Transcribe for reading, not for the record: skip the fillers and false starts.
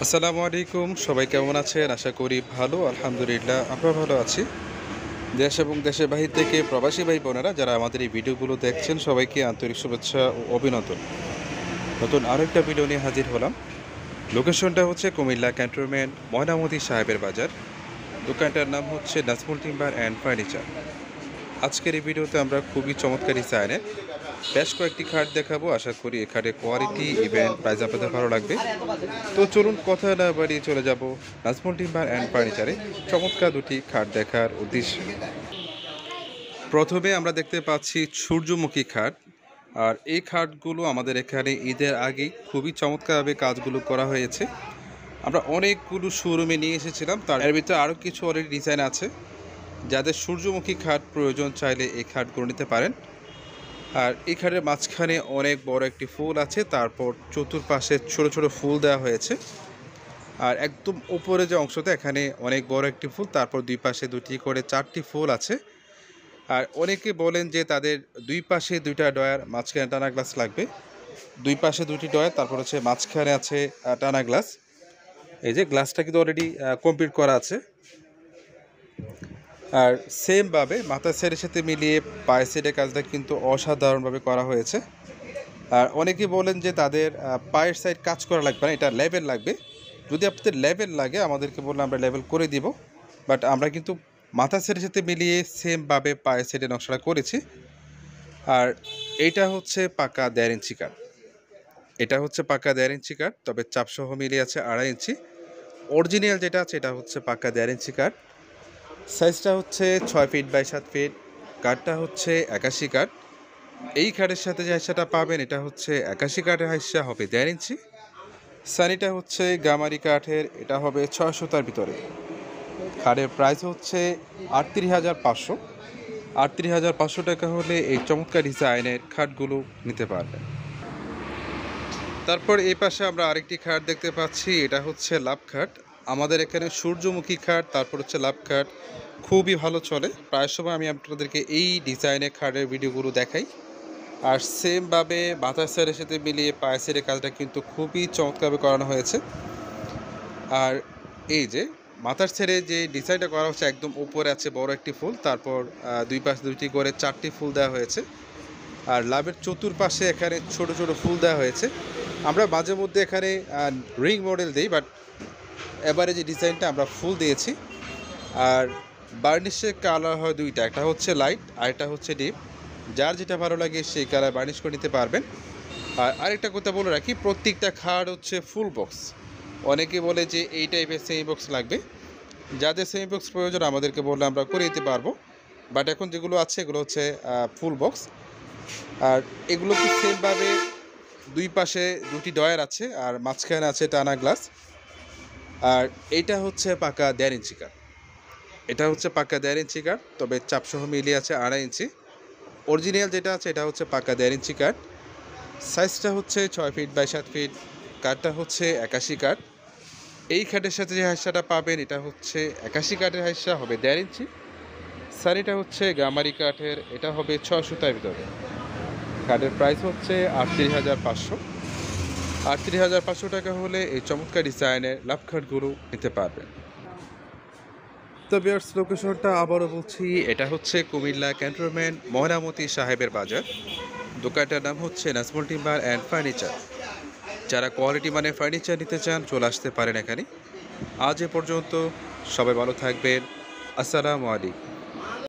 আসসালামু আলাইকুম, সবাই কেমন আছেন? আশা করি ভালো। আলহামদুলিল্লাহ আমরা ভালো আছি। দেশ এবং দেশের বাহির থেকে প্রবাসী ভাই বোনেরা যারা আমাদের এই ভিডিওগুলো দেখছেন সবাইকে আন্তরিক শুভেচ্ছা ও অভিনন্দন। নতুন আরেকটা ভিডিও নিয়ে হাজির হলাম। লোকেশনটা হচ্ছে কুমিল্লা ক্যান্টনমেন্ট ময়নামতি সাহেবের বাজার। দোকানটার নাম হচ্ছে নাজমুল টিম্বার অ্যান্ড ফার্নিচার। আজকের এই ভিডিওতে আমরা খুবই চমৎকার ডিজাইনের বেশ কয়েকটি খাট দেখাবো। আশা করি এই খাটের কোয়ালিটি ইভেন প্রাইস আপনাদের ভালো লাগবে। তো চলুন কথা না বাড়িয়ে চলে যাব নাজমুল টিম্বার অ্যান্ড ফার্নিচারে চমৎকার দুটি খাট দেখার উদ্দেশ্যে। প্রথমে আমরা দেখতে পাচ্ছি সূর্যমুখী খাট। আর এই খাটগুলো আমাদের এখানে ঈদের আগেই খুবই চমৎকারভাবে কাজগুলো করা হয়েছে। আমরা অনেকগুলো শোরুমে নিয়ে এসেছিলাম, তার এর ভিতরে আরও কিছু অলরেডি ডিজাইন আছে। যাদের সূর্যমুখী খাট প্রয়োজন চাইলে এই খাটগুলো নিতে পারেন। আর এই খাটের মাঝখানে অনেক বড় একটি ফুল আছে, তারপর চতুর্পাশে ছোট ছোট ফুল দেওয়া হয়েছে। আর একদম উপরে যে অংশটা এখানে অনেক বড় একটি ফুল, তারপর দুই পাশে দুটি করে চারটি ফুল আছে। আর অনেকে বলেন যে তাদের দুই পাশে দুইটা ডয়ার, মাঝখানে টানা গ্লাস লাগবে। দুই পাশে দুটি ডয়ার, তারপর হচ্ছে মাঝখানে আছে টানা গ্লাস। এই যে গ্লাসটা কিন্তু অলরেডি কমপ্লিট করা আছে। আর সেমভাবে মাথার সেটের সাথে মিলিয়ে পায়ের সেটের কাজটা কিন্তু অসাধারণভাবে করা হয়েছে। আর অনেকে বলেন যে তাদের পায়ের সাইড কাজ করা লাগবে না, এটা লেভেল লাগবে। যদি আপনাদের লেভেল লাগে আমাদেরকে বললে আমরা লেভেল করে দিব, বাট আমরা কিন্তু মাথা সেটের সাথে মিলিয়ে সেমভাবে পায়ের সেটের নকশাটা করেছি। আর এইটা হচ্ছে পাকা 1.5 ইঞ্চি কাঠ। এটা হচ্ছে পাকা 1.5 ইঞ্চি কাঠ, তবে চাপসহ মিলিয়ে আছে 2.5 ইঞ্চি। অরিজিনাল যেটা আছে এটা হচ্ছে পাকা 1.5 ইঞ্চি কাঠ। সাইজটা হচ্ছে 6 ফিট বাই 7 ফিট। কাঠটা হচ্ছে 81 কাঠ। এই কাঠের সাথে যে হাইসাটা পাবেন এটা হচ্ছে 81 কাঠের হাইসা, হবে 1.5 ইঞ্চি। সানিটা হচ্ছে গামারি কাঠের, এটা হবে 600 তার ভিতরে। খাটের প্রাইস হচ্ছে 38,500। 38,500 টাকা হলে এই চমৎকার ডিজাইনের খাটগুলো নিতে পারবেন। তারপর এই পাশে আমরা আরেকটি খাট দেখতে পাচ্ছি, এটা হচ্ছে লাভ খাট। আমাদের এখানে সূর্যমুখী খাট, তারপর হচ্ছে লাভ খাট খুবই ভালো চলে। প্রায় সময় আমি আপনাদেরকে এই ডিজাইনের খাটের ভিডিওগুলো দেখাই। আর সেমভাবে মাথার সেটের সাথে মিলিয়ে পায়ের সেটের কাজটা কিন্তু খুবই চমৎকারভাবে করানো হয়েছে। আর এই যে মাথার সেটে যে ডিজাইনটা করা হচ্ছে, একদম উপরে আছে বড় একটি ফুল, তারপর দুই পাশে দুইটি করে চারটি ফুল দেওয়া হয়েছে। আর লাভের চতুর্পাশে এখানে ছোট ছোট ফুল দেওয়া হয়েছে। আমরা মাঝে মধ্যে এখানে রিং মডেল দিই, বাট এবারে যে ডিজাইনটা আমরা ফুল দিয়েছি। আর বার্নিশের কালার হয় দুইটা, একটা হচ্ছে লাইট আর একটা হচ্ছে ডিপ। যার যেটা ভালো লাগে সেই কালার বার্নিশ করে নিতে পারবেন। আর আরেকটা কথা বলে রাখি, প্রত্যেকটা খাট হচ্ছে ফুল বক্স। অনেকে বলে যে এই টাইপের সেমি বক্স লাগবে। যাদের সেমি বক্স প্রয়োজন আমাদেরকে বললে আমরা করে দিতে পারবো, বাট এখন যেগুলো আছে এগুলো হচ্ছে ফুল বক্স। আর এগুলো কি সেমভাবে দুই পাশে দুটি ডয়ার আছে, আর মাঝখানে আছে টানা গ্লাস। আর এইটা হচ্ছে পাকা 1.5 ইঞ্চি কাঠ। এটা হচ্ছে পাকা 1.5 ইঞ্চি কাঠ, তবে চাপসহ মিলিয়ে আছে 2.5 ইঞ্চি। অরিজিনাল যেটা আছে এটা হচ্ছে পাকা 1.5 ইঞ্চি কাঠ। সাইজটা হচ্ছে 6 ফিট বাই 7 ফিট। কাঠটা হচ্ছে 81 কাঠ। এই খাটের সাথে যে হাইসাটা পাবেন এটা হচ্ছে 81 কাঠের হাইসা, হবে 1.5 ইঞ্চি। সানিটা হচ্ছে গামারি কাঠের, এটা হবে 600 তার ভিতরে। কাঠের প্রাইস হচ্ছে 38,500। 38,500 টাকা হলে এই চমৎকার ডিজাইনের লাভ খাটগুলো নিতে পারবেন। তো ভিউয়ার্স, লোকেশনটা আবারও বলছি, এটা হচ্ছে কুমিল্লা ক্যান্টনমেন্ট ময়নামতি সাহেবের বাজার। দোকানটার নাম হচ্ছে নাজমুল টিম্বার অ্যান্ড ফার্নিচার। যারা কোয়ালিটি মানে ফার্নিচার নিতে চান চলে আসতে পারেন এখানে। আজ এ পর্যন্ত, সবাই ভালো থাকবেন। আসসালামু আলাইকুম।